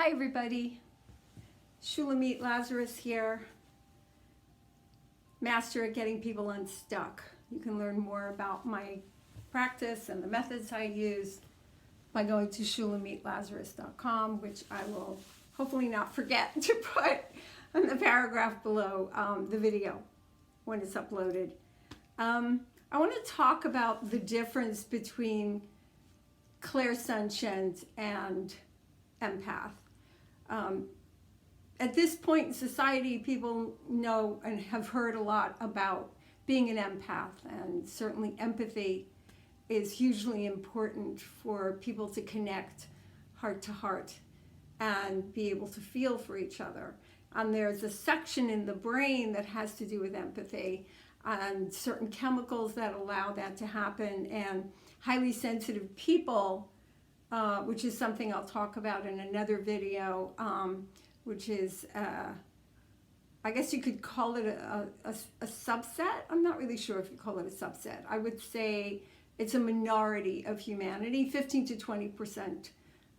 Hi everybody, Shulamit, Lazarus here, master at getting people unstuck. You can learn more about my practice and the methods I use by going to shulamitlazarus.com, which I will hopefully not forget to put in the paragraph below the video when it's uploaded. I want to talk about the difference between clairsentient and empath. At this point in society, people know and have heard a lot about being an empath, and certainly empathy is hugely important for people to connect heart to heart and be able to feel for each other. And there's a section in the brain that has to do with empathy and certain chemicals that allow that to happen, and highly sensitive people, which is something I'll talk about in another video, which is, I guess you could call it a subset. I'm not really sure if you call it a subset. I would say it's a minority of humanity. 15 to 20%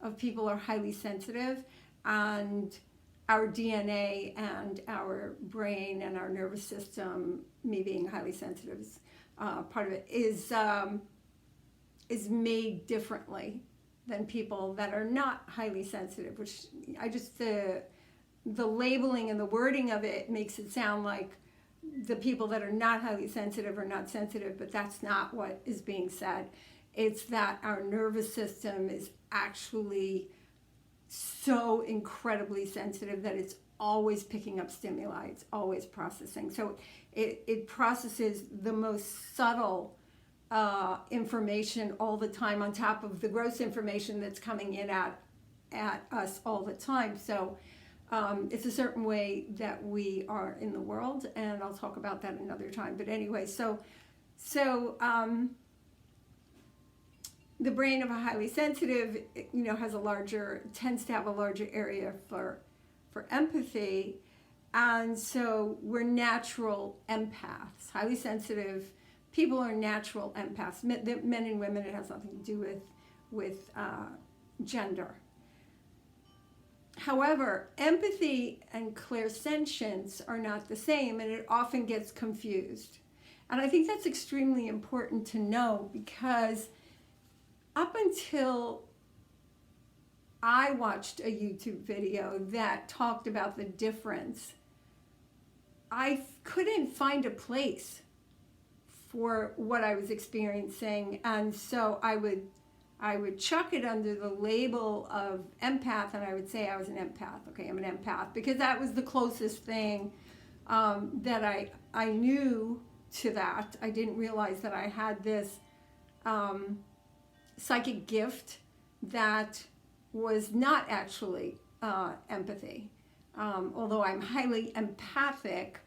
of people are highly sensitive, and our DNA and our brain and our nervous system, me being highly sensitive, is part of it, is made differently than people that are not highly sensitive, which I just, the labeling and the wording of it makes it sound like the people that are not highly sensitive are not sensitive, but that's not what is being said. It's that our nervous system is actually so incredibly sensitive that it's always picking up stimuli, it's always processing. So it processes the most subtle information all the time on top of the gross information that's coming in at us all the time. So it's a certain way that we are in the world, and I'll talk about that another time. But anyway, so the brain of a highly sensitive, tends to have a larger area for empathy, and so we're natural empaths. Highly sensitive people are natural empaths. Men and women, it has nothing to do with gender. However, empathy and clairsentience are not the same, and it often gets confused. And I think that's extremely important to know, because up until I watched a YouTube video that talked about the difference, I couldn't find a place for what I was experiencing, and so I would chuck it under the label of empath, and I would say I was an empath. Okay, I'm an empath, because that was the closest thing that I knew to that. I didn't realize that I had this psychic gift that was not actually empathy. Although I'm highly empathic,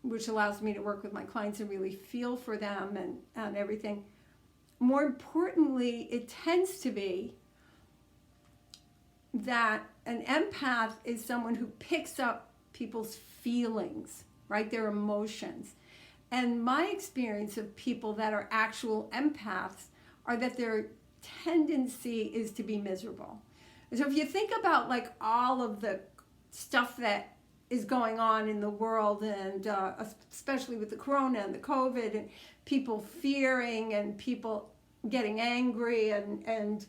which allows me to work with my clients and really feel for them and everything. More importantly, it tends to be that an empath is someone who picks up people's feelings, right? Their emotions. And my experience of people that are actual empaths are that their tendency is to be miserable. And so if you think about like all of the stuff that is going on in the world, and especially with the corona and the COVID, and people fearing and people getting angry and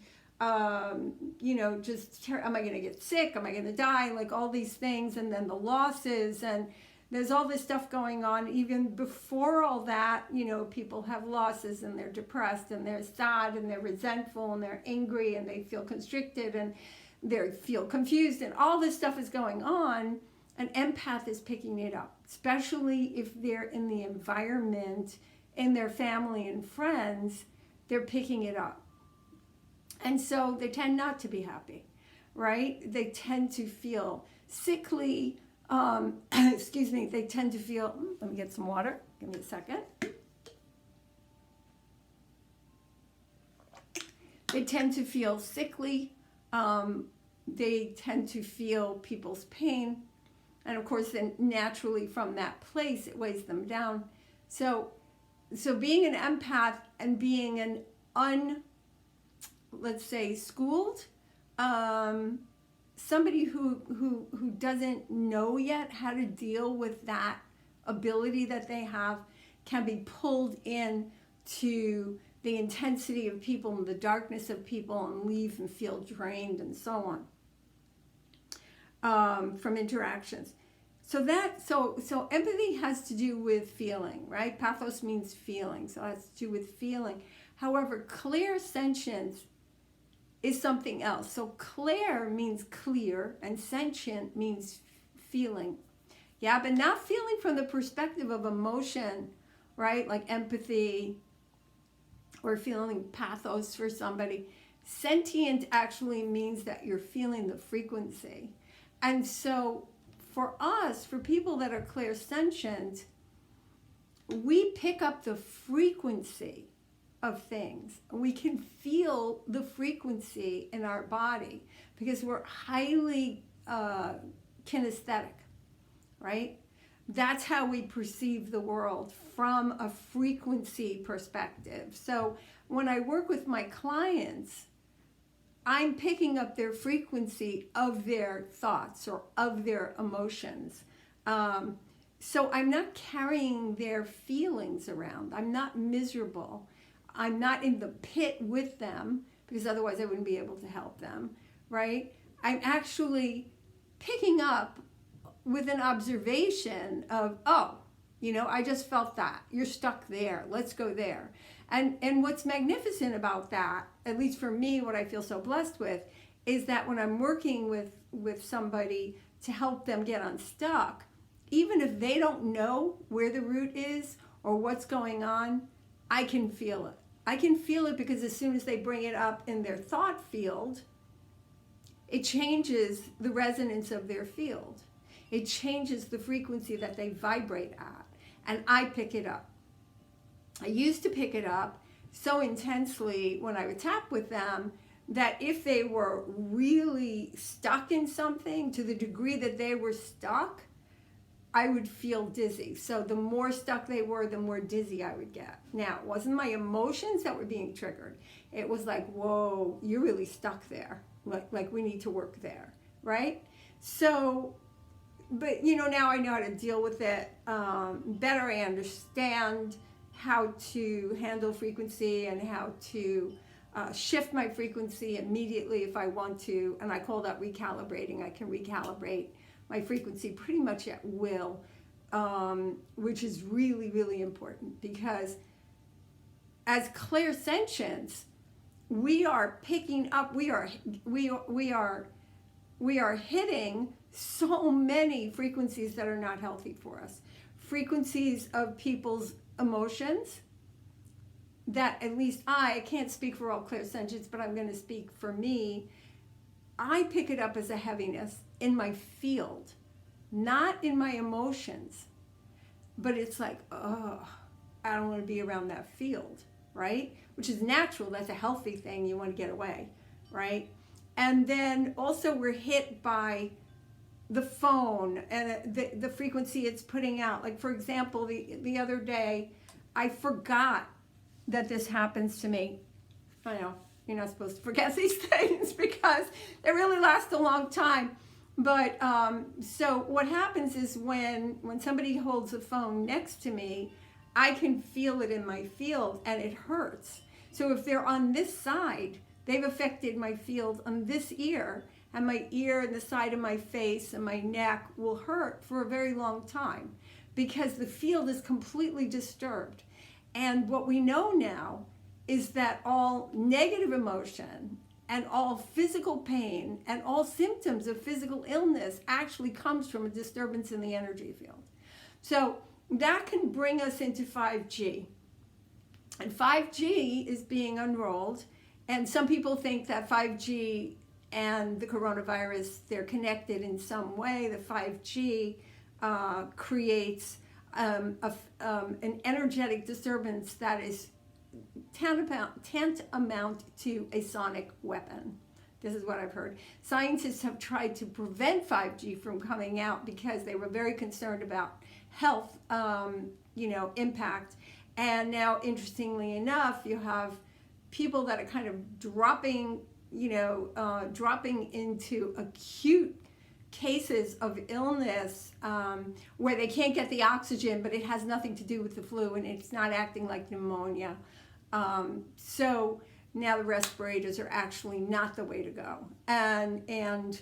just, am I going to get sick? Am I going to die? Like all these things, and then the losses, and there's all this stuff going on. Even before all that, people have losses, and they're depressed, and they're sad, and they're resentful, and they're angry, and they feel constricted, and they feel confused, and all this stuff is going on. An empath is picking it up, especially if they're in the environment, in their family and friends, they're picking it up. And so they tend not to be happy, right? They tend to feel sickly. They tend to feel, let me get some water, give me a second. They tend to feel sickly. They tend to feel people's pain. And of course, then naturally from that place, it weighs them down. So being an empath and being an let's say schooled, somebody who doesn't know yet how to deal with that ability that they have can be pulled in to the intensity of people and the darkness of people and leave and feel drained and so on from interactions. So empathy has to do with feeling, right? Pathos means feeling, so it has to do with feeling. However, clairsentience is something else. So clair means clear and sentient means feeling. Yeah, but not feeling from the perspective of emotion, right? Like empathy or feeling pathos for somebody. Sentient actually means that you're feeling the frequency. And so for us, for people that are clairsentient, we pick up the frequency of things. We can feel the frequency in our body because we're highly kinesthetic, right? That's how we perceive the world, from a frequency perspective. So when I work with my clients, I'm picking up their frequency of their thoughts or of their emotions. So I'm not carrying their feelings around. I'm not miserable. I'm not in the pit with them, because otherwise I wouldn't be able to help them, right? I'm actually picking up with an observation of, oh, I just felt that. You're stuck there. Let's go there. And what's magnificent about that, at least for me, what I feel so blessed with, is that when I'm working with somebody to help them get unstuck, even if they don't know where the root is or what's going on, I can feel it. I can feel it because as soon as they bring it up in their thought field, it changes the resonance of their field. It changes the frequency that they vibrate at, and I pick it up. I used to pick it up so intensely when I would tap with them that if they were really stuck in something, to the degree that they were stuck, I would feel dizzy. So the more stuck they were, the more dizzy I would get. Now, it wasn't my emotions that were being triggered. It was like, whoa, you're really stuck there. Like we need to work there, right? So, but now I know how to deal with it better. I understand how to handle frequency and how to shift my frequency immediately if I want to. And I call that recalibrating. I can recalibrate my frequency pretty much at will, which is really, really important, because as clairsentients, we are picking up, we are hitting so many frequencies that are not healthy for us. Frequencies of people's emotions that, at least I can't speak for all clairsentients, but I'm going to speak for me. I pick it up as a heaviness in my field, not in my emotions, but it's like, oh, I don't want to be around that field, right? Which is natural. That's a healthy thing. You want to get away, right? And then also we're hit by the phone and the frequency it's putting out. Like, for example, the other day, I forgot that this happens to me. I know, you're not supposed to forget these things because they really last a long time. But so what happens is when somebody holds a phone next to me, I can feel it in my field and it hurts. So if they're on this side, they've affected my field on this ear, and my ear and the side of my face and my neck will hurt for a very long time because the field is completely disturbed. And what we know now is that all negative emotion and all physical pain and all symptoms of physical illness actually comes from a disturbance in the energy field. So that can bring us into 5G. And 5G is being unrolled. And some people think that 5G and the coronavirus, they're connected in some way. The 5G creates an energetic disturbance that is tantamount to a sonic weapon. This is what I've heard. Scientists have tried to prevent 5G from coming out because they were very concerned about health, impact. And now, interestingly enough, you have people that are kind of dropping dropping into acute cases of illness where they can't get the oxygen, but it has nothing to do with the flu and it's not acting like pneumonia. So now the respirators are actually not the way to go. And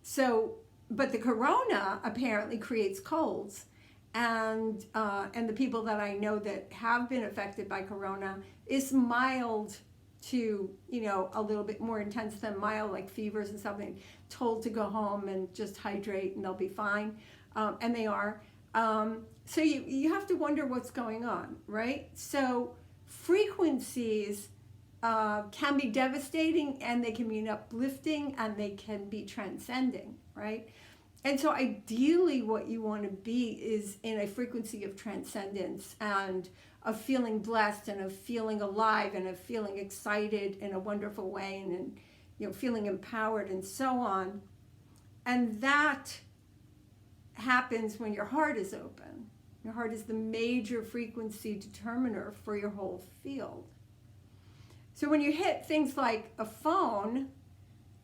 so, but the corona apparently creates colds. And the people that I know that have been affected by corona is mild to, a little bit more intense than mild, like fevers and something, told to go home and just hydrate and they'll be fine. And they are. So you have to wonder what's going on, right? So frequencies can be devastating and they can be uplifting and they can be transcending, right? And so ideally what you want to be is in a frequency of transcendence and of feeling blessed and of feeling alive and of feeling excited in a wonderful way and feeling empowered and so on. And that happens when your heart is open. Your heart is the major frequency determiner for your whole field. So when you hit things like a phone,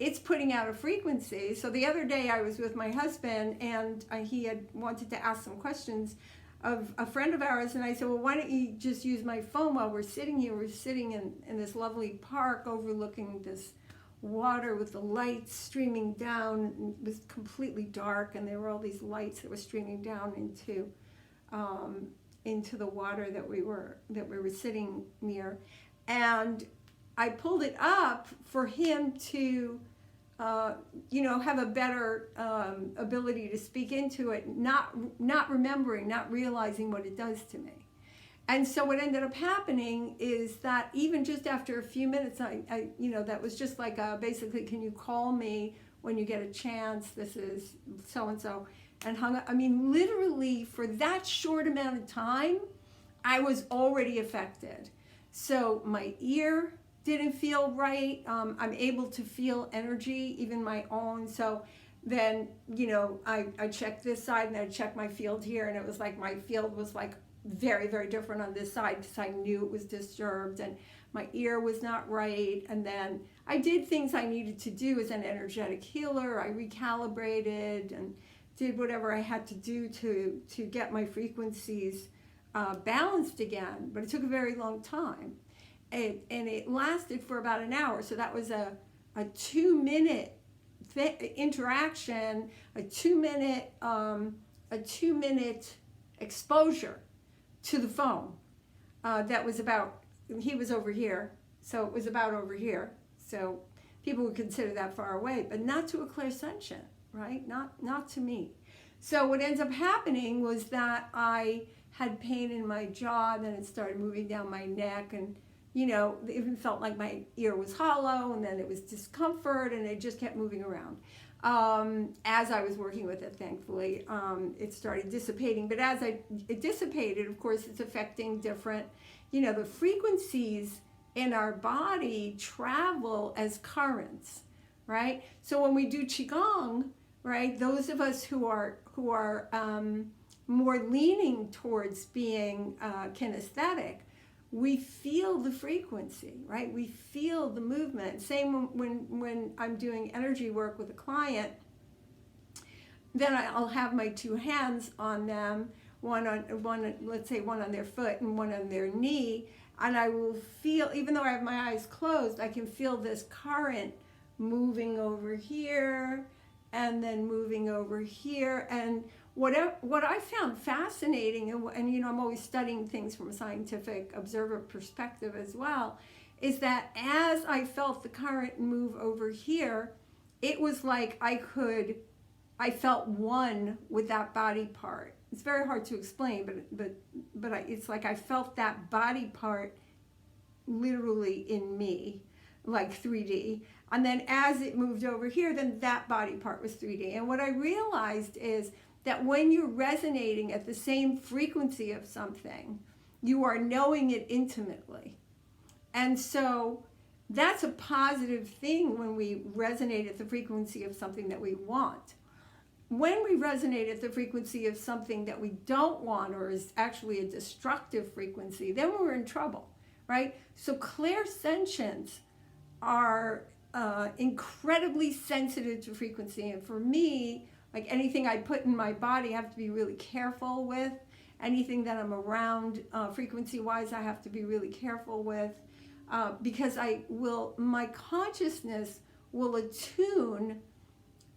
it's putting out a frequency. So the other day I was with my husband and he had wanted to ask some questions of a friend of ours. And I said, well, why don't you just use my phone while we're sitting here? We're sitting in this lovely park overlooking this water with the lights streaming down. It was completely dark and there were all these lights that were streaming down into the water that we were sitting near. And I pulled it up for him to, have a better ability to speak into it, not remembering, not realizing what it does to me. And so what ended up happening is that even just after a few minutes, I that was just like basically, can you call me when you get a chance? This is so-and-so. And hung up. I mean, literally for that short amount of time, I was already affected. So my ear didn't feel right. I'm able to feel energy, even my own. So then, I checked this side and I checked my field here, and it was like my field was like very, very different on this side because I knew it was disturbed and my ear was not right. And then I did things I needed to do as an energetic healer. I recalibrated and did whatever I had to do to get my frequencies balanced again, but it took a very long time. And it lasted for about an hour. So that was a 2-minute interaction, a 2-minute exposure to the phone. That was about, he was over here, so it was about over here. So people would consider that far away, but not to a clairsentient, right? Not to me. So what ends up happening was that I had pain in my jaw, then it started moving down my neck, and it even felt like my ear was hollow, and then it was discomfort, and it just kept moving around. As I was working with it, thankfully, it started dissipating. But as it dissipated, of course, it's affecting different, the frequencies in our body travel as currents, right? So when we do Qigong, right, those of us who are more leaning towards being kinesthetic, we feel the frequency, right? We feel the movement. Same when I'm doing energy work with a client, then I'll have my 2 hands on them, let's say one on their foot and one on their knee, and I will feel, even though I have my eyes closed, I can feel this current moving over here and then moving over here. And what I found fascinating, and I'm always studying things from a scientific observer perspective as well, is that as I felt the current move over here, it was like I felt one with that body part. It's very hard to explain, but it's like I felt that body part literally in me, like 3D. And then as it moved over here, then that body part was 3D. And what I realized is that when you're resonating at the same frequency of something, you are knowing it intimately. And so that's a positive thing when we resonate at the frequency of something that we want. When we resonate at the frequency of something that we don't want, or is actually a destructive frequency, then we're in trouble, right? So clairsentients are incredibly sensitive to frequency. And for me, like anything I put in my body, I have to be really careful with. Anything that I'm around frequency-wise, I have to be really careful with because my consciousness will attune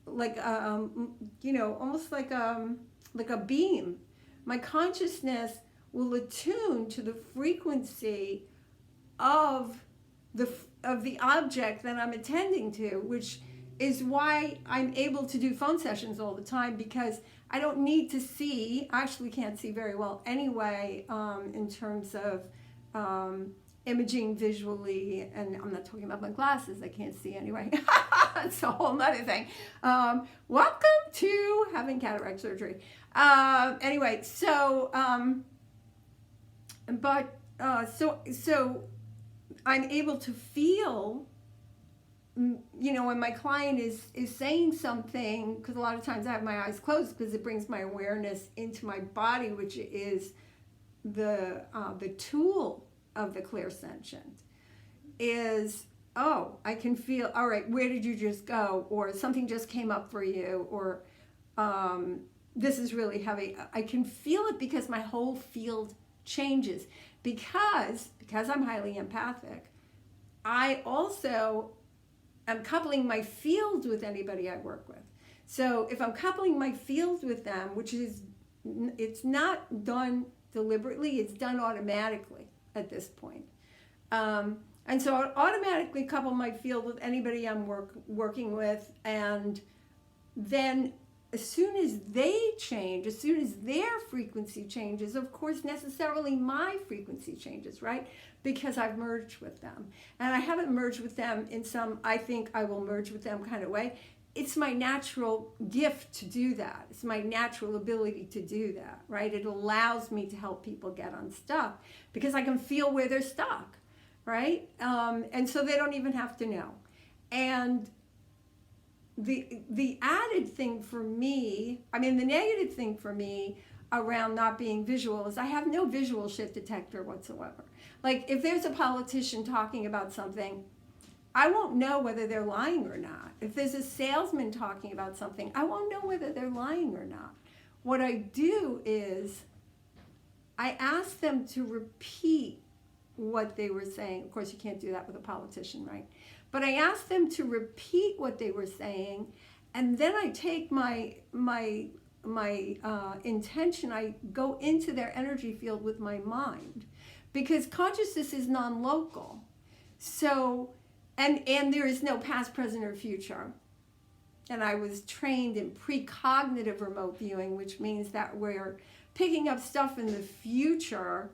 like, almost like a beam. My consciousness will attune to the frequency of the object that I'm attending to, which is why I'm able to do phone sessions all the time, because I don't need to see. I actually can't see very well anyway in terms of imaging visually, and I'm not talking about my glasses. I can't see anyway. That's a whole nother thing. Welcome to having cataract surgery. Anyway, so so I'm able to feel, when my client is saying something, because a lot of times I have my eyes closed because it brings my awareness into my body, which is the tool of the clairsentient, is, oh, I can feel, all right, where did you just go? Or something just came up for you, or this is really heavy. I can feel it because my whole field changes. Because I'm highly empathic, I also am coupling my field with anybody I work with. So if I'm coupling my field with them, it's not done deliberately, it's done automatically at this point. And so I automatically couple my field with anybody I'm working with, and then as soon as they change, as soon as their frequency changes, of course, necessarily my frequency changes, right? Because I've merged with them. And I haven't merged with them in some, I think I will merge with them kind of way. It's my natural gift to do that. It's my natural ability to do that, right? It allows me to help people get unstuck because I can feel where they're stuck, right? And so they don't even have to know. And the added thing for me, the negative thing for me around not being visual is I have no visual shift detector whatsoever. Like if there's a politician talking about something, I won't know whether they're lying or not. If there's a salesman talking about something, I won't know whether they're lying or not. What I do is I ask them to repeat what they were saying. Of course, you can't do that with a politician, right? But I asked them to repeat what they were saying, and then I take my intention, I go into their energy field with my mind, because consciousness is non-local. So, and there is no past, present, or future. And I was trained in precognitive remote viewing, which means that we're picking up stuff in the future.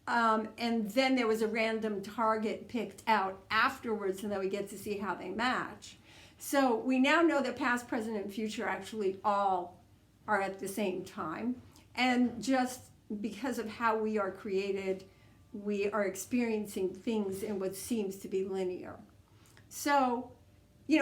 And then there was a random target picked out afterwards, and then we get to see how they match. So we now know that past, present, and future actually all are at the same time. And just because of how we are created, we are experiencing things in what seems to be linear. So,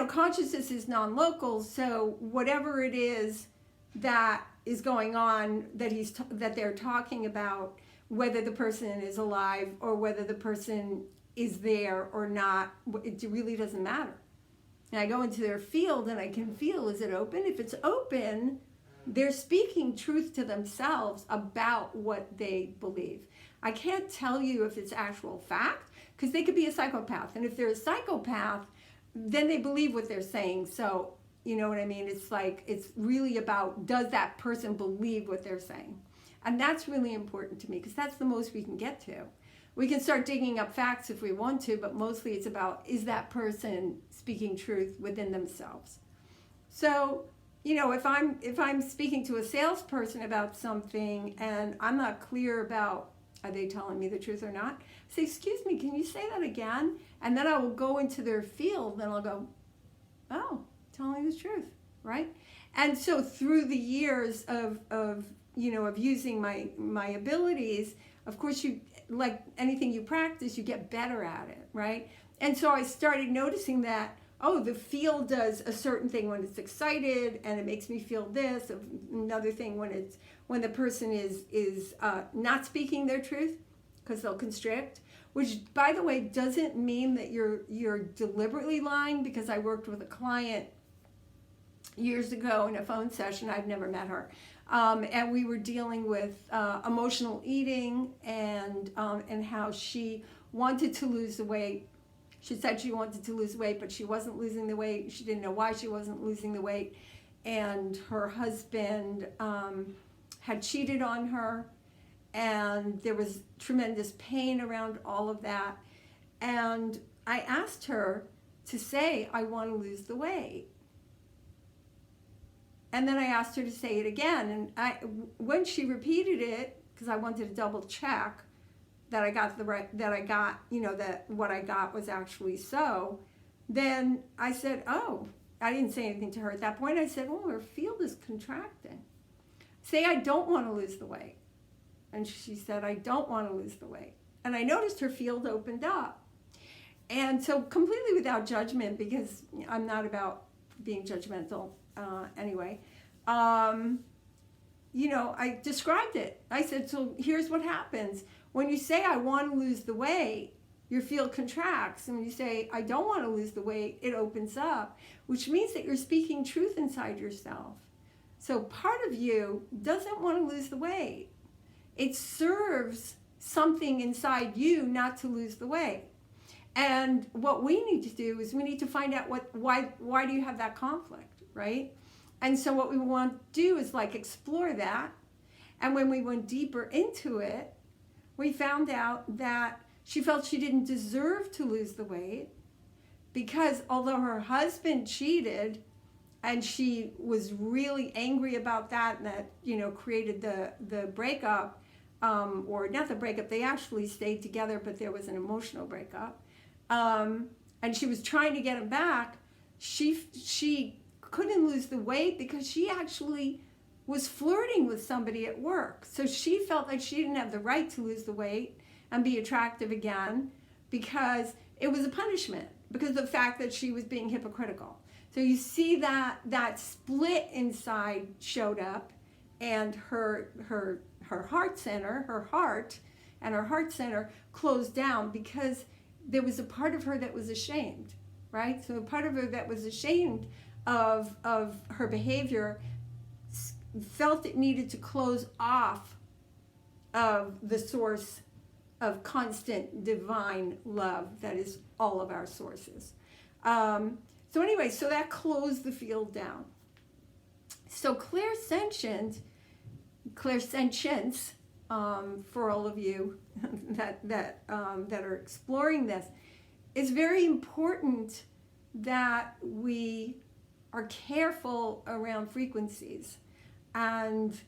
consciousness is non-local, so whatever it is that is going on that they're talking about, whether the person is alive or whether the person is there or not, it really doesn't matter. And I go into their field and I can feel, is it open? If it's open, they're speaking truth to themselves about what they believe. I can't tell you if it's actual fact, because they could be a psychopath. And if they're a psychopath, then they believe what they're saying. So, you know what I mean? It's like, it's really about, does that person believe what they're saying? And that's really important to me, because that's the most we can get to. We can start digging up facts if we want to, but mostly it's about, is that person speaking truth within themselves? So, if I'm speaking to a salesperson about something and I'm not clear about, are they telling me the truth or not? I say, excuse me, can you say that again? And then I will go into their field and I'll go, oh, telling the truth, right? And so through the years of using my abilities, of course, you, like anything you practice, you get better at it, right? And so I started noticing that, oh, the field does a certain thing when it's excited, and it makes me feel this. Another thing when the person is not speaking their truth, because they'll constrict, which, by the way, doesn't mean that you're deliberately lying, because I worked with a client years ago in a phone session. I've never met her. And we were dealing with emotional eating and how she wanted to lose the weight. She said she wanted to lose weight, but she wasn't losing the weight. She didn't know why she wasn't losing the weight. And her husband had cheated on her, and there was tremendous pain around all of that. And I asked her to say, I want to lose the weight. And then I asked her to say it again. And when she repeated it, because I wanted to double check that I got that what I got was actually so, then I said, oh, I didn't say anything to her at that point. I said, oh, her field is contracting. Say, I don't want to lose the weight. And she said, I don't want to lose the weight. And I noticed her field opened up. And so, completely without judgment, because I'm not about being judgmental anyway, I described it. I said, so here's what happens. When you say, I want to lose the weight, your field contracts. And when you say, I don't want to lose the weight, it opens up, which means that you're speaking truth inside yourself. So part of you doesn't want to lose the weight. It serves something inside you not to lose the weight. And what we need to do is we need to find out why do you have that conflict, right? And so what we want to do is explore that. And when we went deeper into it, we found out that she felt she didn't deserve to lose the weight, because although her husband cheated and she was really angry about that, and that created the breakup, or not the breakup, they actually stayed together, but there was an emotional breakup, and she was trying to get him back. She couldn't lose the weight because she actually was flirting with somebody at work. So she felt like she didn't have the right to lose the weight and be attractive again, because it was a punishment, because of the fact that she was being hypocritical. So you see that split inside showed up, and her heart center, her heart closed down, because there was a part of her that was ashamed, right? So a part of her that was ashamed of her behavior felt it needed to close off of the source of constant divine love that is all of our sources. So anyway, so that closed the field down. So clairsentience, for all of you that are exploring this, it's very important that we are careful around frequencies. And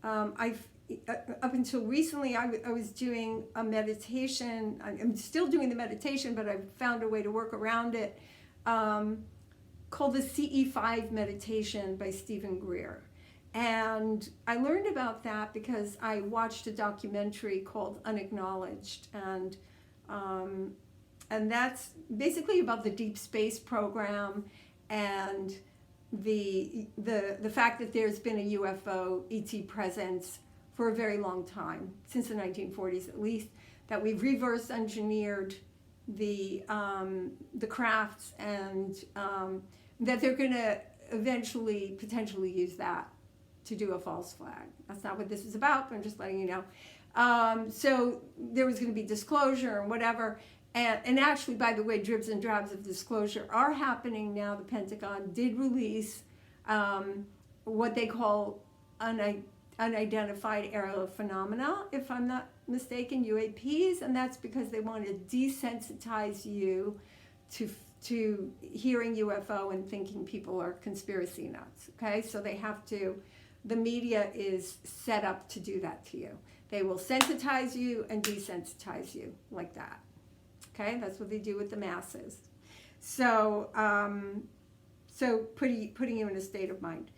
up until recently, I was doing a meditation. I'm still doing the meditation, but I've found a way to work around it, called the CE5 meditation by Stephen Greer. And I learned about that because I watched a documentary called Unacknowledged, and that's basically about the deep space program and the fact that there's been a UFO ET presence for a very long time, since the 1940s at least, that we've reverse engineered the crafts, and that they're going to eventually potentially use that to do a false flag. That's not what this is about, but I'm just letting you know. So there was going to be disclosure and whatever. And actually, by the way, dribs and drabs of disclosure are happening now. The Pentagon did release what they call unidentified aerial phenomena, if I'm not mistaken, UAPs, and that's because they want to desensitize you to hearing UFO and thinking people are conspiracy nuts, okay? So they have to, the media is set up to do that to you. They will sensitize you and desensitize you like that. Okay, that's what they do with the masses. So, putting you in a state of mind.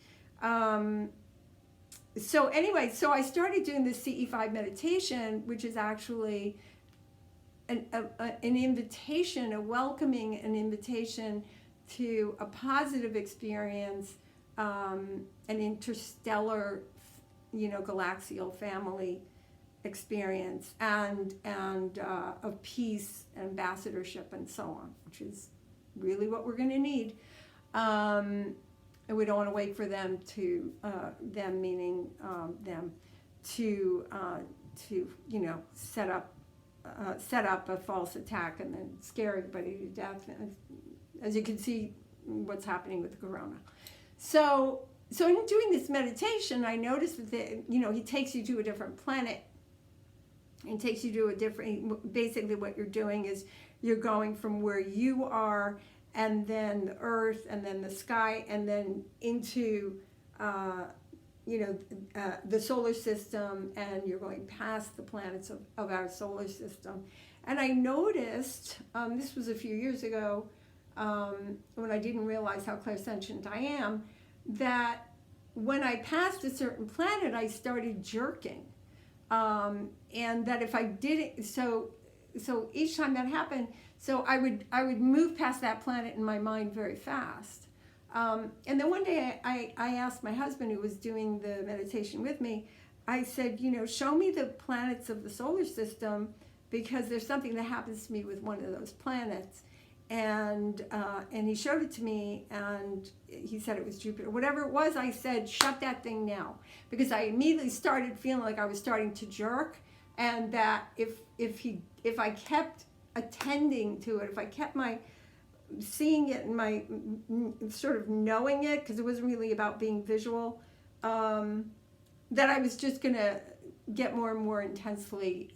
So anyway, so I started doing the CE5 meditation, which is actually an invitation, a welcoming, an invitation to a positive experience, an interstellar, galaxial family experience and of peace, ambassadorship, and so on, which is really what we're going to need. And we don't want to wait for them to them meaning them to set up a false attack and then scare everybody to death. As you can see, what's happening with the corona. So in doing this meditation, I noticed that he takes you to a different planet. He takes you to a different. Basically, what you're doing is you're going from where you are, and then the earth, and then the sky, and then into the solar system, and you're going past the planets of our solar system. And I noticed, this was a few years ago, when I didn't realize how clairsentient I am, that when I passed a certain planet, I started jerking. And that if I did it, so each time that happened, so I would move past that planet in my mind very fast. And then one day I asked my husband, who was doing the meditation with me, I said, show me the planets of the solar system, because there's something that happens to me with one of those planets. And he showed it to me, and he said it was Jupiter. Whatever it was, I said, shut that thing now. Because I immediately started feeling like I was starting to jerk, and that if I kept attending to it, if I kept seeing it and my sort of knowing it, because it wasn't really about being visual, that I was just going to get more and more intensely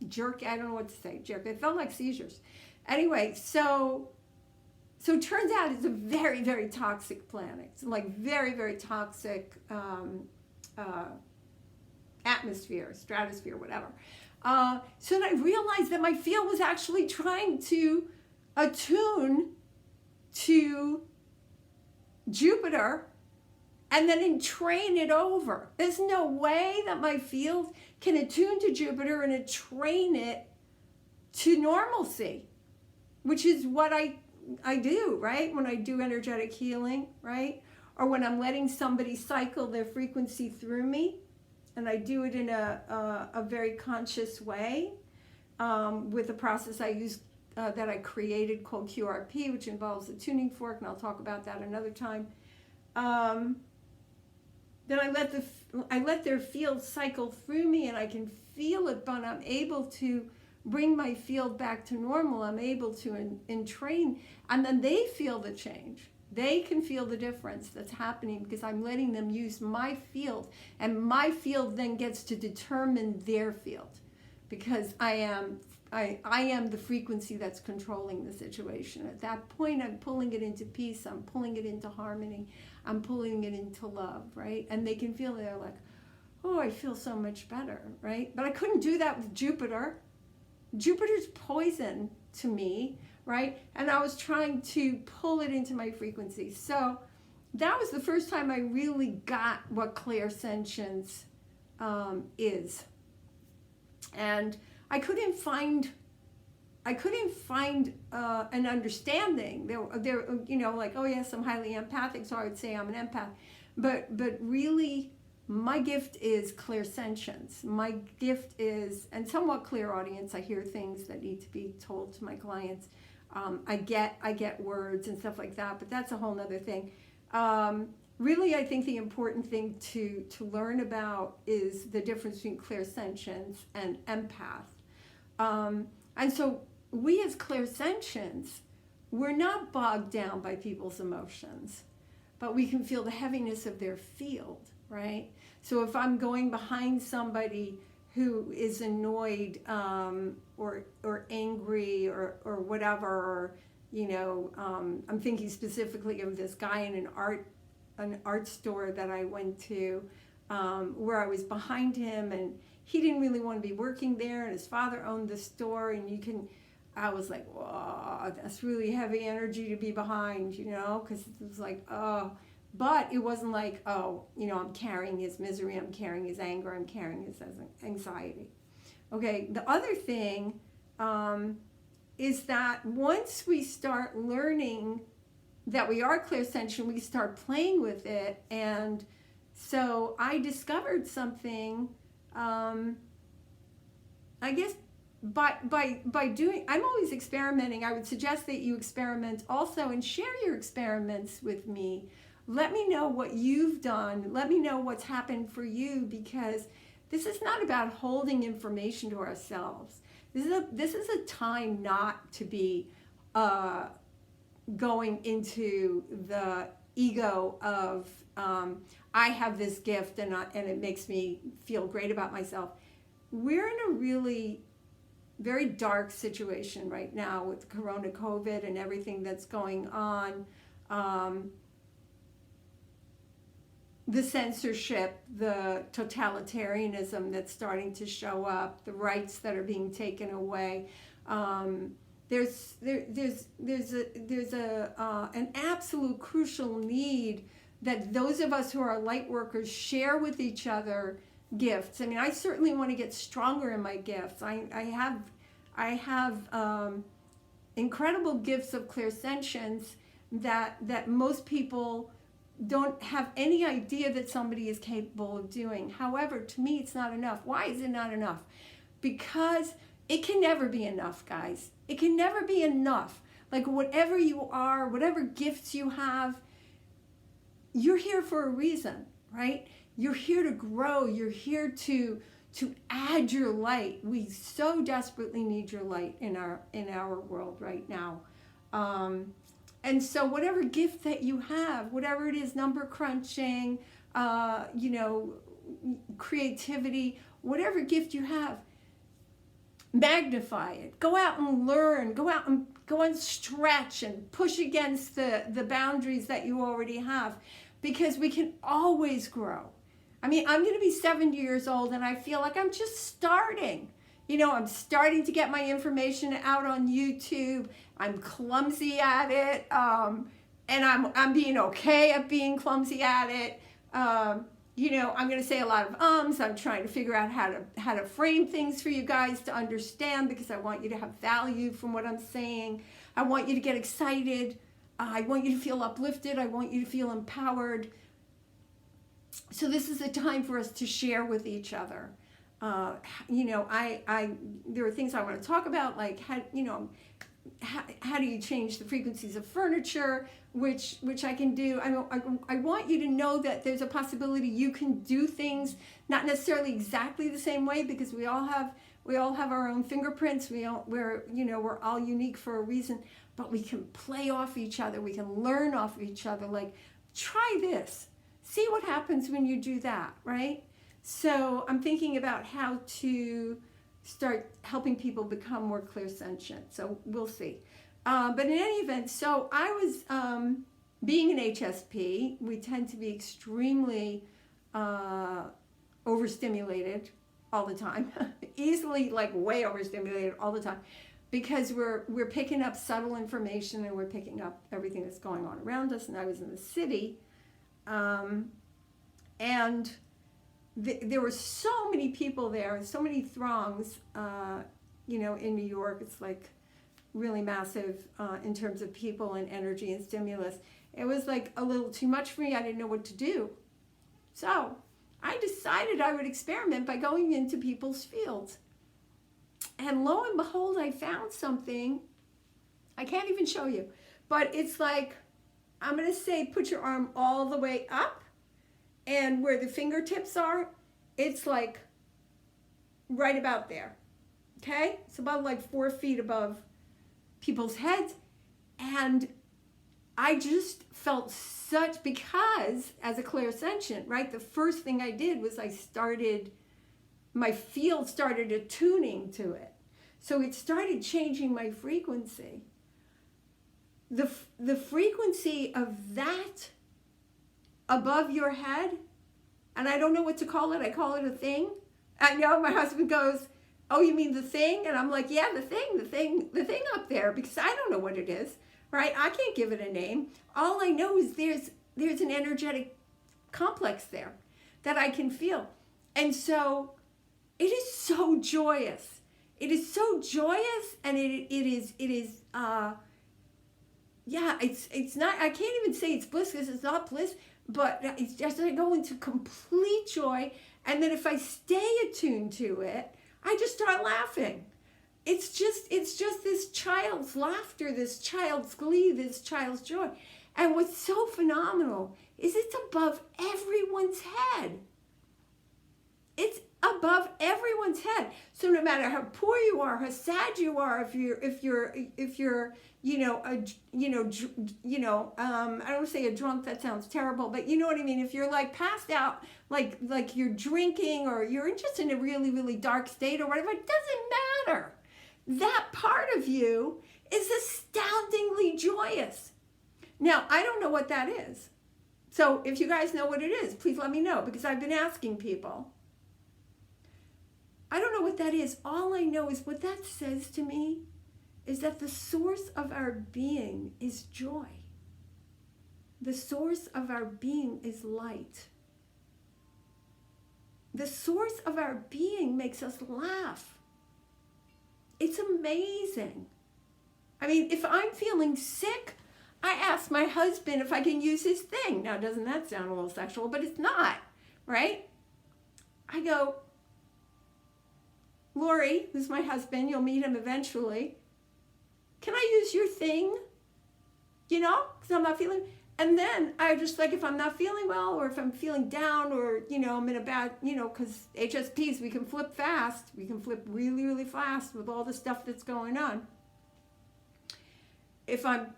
jerk. I don't know what to say, jerk. It felt like seizures. Anyway, so it turns out it's a very, very toxic planet. It's like very, very toxic atmosphere, stratosphere, whatever. So then I realized that my field was actually trying to attune to Jupiter and then entrain it over. There's no way that my field can attune to Jupiter and entrain it to normalcy, which is what I do, right? When I do energetic healing, right? Or when I'm letting somebody cycle their frequency through me, and I do it in a very conscious way with a process I use that I created called QRP, which involves a tuning fork, and I'll talk about that another time. Then I let their field cycle through me, and I can feel it, but I'm able to bring my field back to normal. I'm able to entrain, and then they feel the change. They can feel the difference that's happening because I'm letting them use my field, and my field then gets to determine their field, because I am the frequency that's controlling the situation. At that point, I'm pulling it into peace. I'm pulling it into harmony. I'm pulling it into love, right? And they can feel, they're like, oh, I feel so much better, right? But I couldn't do that with Jupiter. Jupiter's poison to me, right? And I was trying to pull it into my frequency. So that was the first time I really got what clairsentience is. And I couldn't find an understanding. There, like, oh yes, I'm highly empathic, so I would say I'm an empath. But really, my gift is clairsentience. My gift is, and somewhat clairaudience. I hear things that need to be told to my clients. I get words and stuff like that, but that's a whole nother thing. Really, I think the important thing to learn about is the difference between clairsentience and empath. And so we as clairsentients, we're not bogged down by people's emotions, but we can feel the heaviness of their field, right? So if I'm going behind somebody who is annoyed or angry or whatever, or, I'm thinking specifically of this guy in an art store that I went to, where I was behind him, and he didn't really want to be working there, and his father owned the store, and I was like, whoa, that's really heavy energy to be behind, because it was like, oh, but it wasn't like, oh, I'm carrying his misery, I'm carrying his anger, I'm carrying his anxiety. Okay, the other thing is that once we start learning that we are clairsentient, we start playing with it. And so I discovered something I guess by doing, I'm always experimenting. I would suggest that you experiment also and share your experiments with me. Let me know what you've done. Let me know what's happened for you, because this is not about holding information to ourselves. This is a time not to be going into the ego of I have this gift and it makes me feel great about myself. We're in a really very dark situation right now with Corona COVID and everything that's going on. The censorship, the totalitarianism that's starting to show up, the rights that are being taken away. There's an absolute crucial need that those of us who are light workers share with each other gifts. I mean, I certainly want to get stronger in my gifts. I have incredible gifts of clairsentience that most people don't have any idea that somebody is capable of doing. However, to me, it's not enough. Why is it not enough? Because it can never be enough, guys. It can never be enough. Like, whatever you are, whatever gifts you have, you're here for a reason, right? You're here to grow. You're here to add your light. We so desperately need your light in our world right now. And so whatever gift that you have, whatever it is, number crunching, creativity, whatever gift you have, magnify it. Go out and learn. Go and stretch and push against the boundaries that you already have, because we can always grow. I mean, I'm going to be 70 years old and I feel like I'm just starting. I'm starting to get my information out on YouTube. I'm clumsy at it, and I'm being okay at being clumsy at it. I'm going to say a lot of ums. I'm trying to figure out how to frame things for you guys to understand, because I want you to have value from what I'm saying. I want you to get excited. I want you to feel uplifted. I want you to feel empowered. So this is a time for us to share with each other. There are things I want to talk about, like how do you change the frequencies of furniture, which I can do. I want you to know that there's a possibility you can do things not necessarily exactly the same way, because we all have our own fingerprints. We're all unique for a reason, but we can play off each other. We can learn off of each other. Like, try this. See what happens when you do that, right? So I'm thinking about how to start helping people become more clairsentient. So we'll see. But in any event, so I was being an HSP. We tend to be extremely overstimulated all the time, easily, like, way overstimulated all the time, because we're picking up subtle information and we're picking up everything that's going on around us. And I was in the city, and there were so many people there, so many throngs. In New York, it's like really massive in terms of people and energy and stimulus. It was like a little too much for me. I didn't know what to do. So I decided I would experiment by going into people's fields. And lo and behold, I found something. I can't even show you, but it's like, I'm going to say, put your arm all the way up, and where the fingertips are, it's like right about there. Okay? It's about like 4 feet above people's heads. And I just felt such, because as a clairsentient, right, the first thing I did was my field started attuning to it. So it started changing my frequency. The frequency of that above your head, and I don't know what to call it. I call it a thing. I know my husband goes, "Oh, you mean the thing?" And I'm like, "Yeah, the thing up there," because I don't know what it is, right? I can't give it a name. All I know is there's an energetic complex there that I can feel. And so it is so joyous. It is so joyous, and it's not, I can't even say it's bliss, because it's not bliss, but it's just, I go into complete joy. And then if I stay attuned to it, I just start laughing. It's just this child's laughter, this child's glee, this child's joy. And what's so phenomenal is it's above everyone's head. It's above everyone's head. So no matter how poor you are, how sad you are, if you're I don't want to say a drunk, that sounds terrible, but you know what I mean. If you're like passed out, like you're drinking, or you're just in a really, really dark state or whatever, it doesn't matter. That part of you is astoundingly joyous. Now, I don't know what that is. So if you guys know what it is, please let me know, because I've been asking people. I don't know what that is. All I know is what that says to me is that the source of our being is joy. The source of our being is light. The source of our being makes us laugh. It's amazing. I mean, if I'm feeling sick, I ask my husband if I can use his thing. Now, doesn't that sound a little sexual? But it's not, right? I go, Lori, who's my husband, you'll meet him eventually. Can I use your thing? Because I'm not feeling. And then I just if I'm not feeling well, or if I'm feeling down, or, I'm in a bad, because HSPs, we can flip fast. We can flip really, really fast with all the stuff that's going on. If I'm,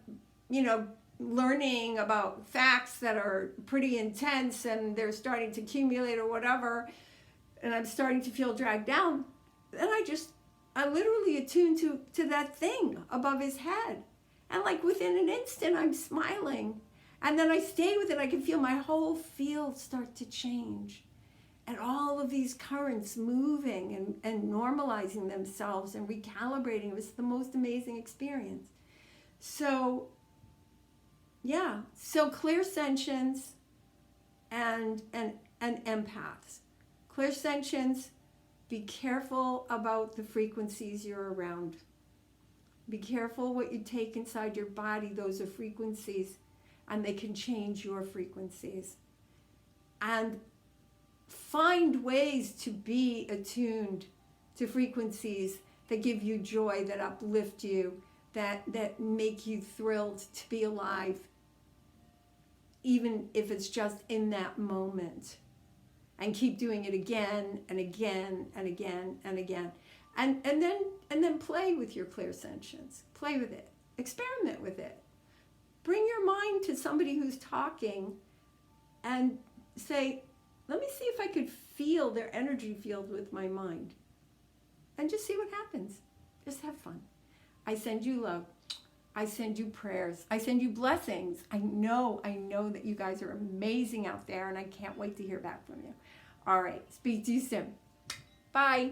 learning about facts that are pretty intense and they're starting to accumulate or whatever, and I'm starting to feel dragged down, then I literally attune to that thing above his head. And within an instant, I'm smiling. And then I stay with it. I can feel my whole field start to change. And all of these currents moving and normalizing themselves and recalibrating. It was the most amazing experience. So, yeah. So clairsentience and empaths. Clairsentience, be careful about the frequencies you're around. Be careful what you take inside your body. Those are frequencies, and they can change your frequencies. And find ways to be attuned to frequencies that give you joy, that uplift you, that make you thrilled to be alive, even if it's just in that moment. And keep doing it again and again and again and again. And then play with your clairsentience. Play with it. Experiment with it. Bring your mind to somebody who's talking and say, let me see if I could feel their energy field with my mind. And just see what happens. Just have fun. I send you love. I send you prayers. I send you blessings. I know that you guys are amazing out there, and I can't wait to hear back from you. All right. Speak to you soon. Bye.